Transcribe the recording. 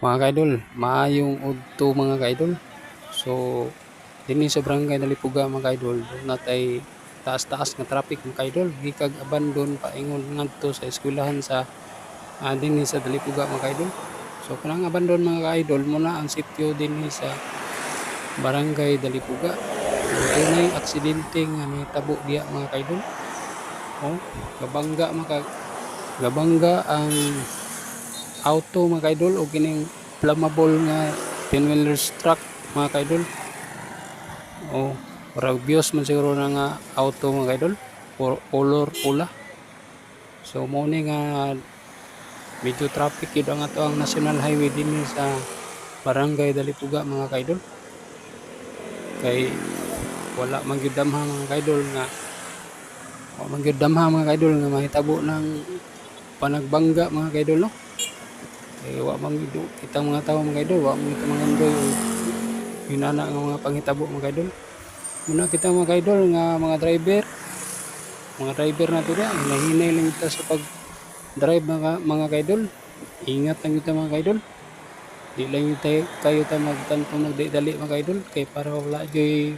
Mga kaidol, maayong udto mga kaidol. So, dinhi sa barangay Nalipuga mga kaidol, doon natay taas-taas nga traffic mga kaidol. Gikag abandon paingon ngadto sa eskwelahan sa dinhi sa Dalipuga mga kaidol. So, kanang abandon mga kaidol muna ang sitio dinhi sa barangay Dalipuga. So, dunay aksidente nga nahitabo diha mga kaidol. Oh, gabangga ang auto mga kaidol o kining flammable nga 10-wheelers truck mga kaidol. O rabios man siguro na nga auto mga kaidol, color pula. So mo ni nga medyo traffic yun ang ato ang national highway din sa barangay Dalipuga mga kaidol. Kay wala man gyud damha mga kaidol nga mahitabo ng panagbangga mga kaidol no. Kay wa man gyud kitang mga tawo mga kaidol, wa man kita mangandoy hinana nga mga panghitabo mga kaidol. Muna kita mga kaidol nga mga driver nato diha hinahinay lang kita sa pag drive mga kaidol. Ingat lang kita mga kaidol. Di lang kayo ta magtanto magdali mga kaidol kay para wala joy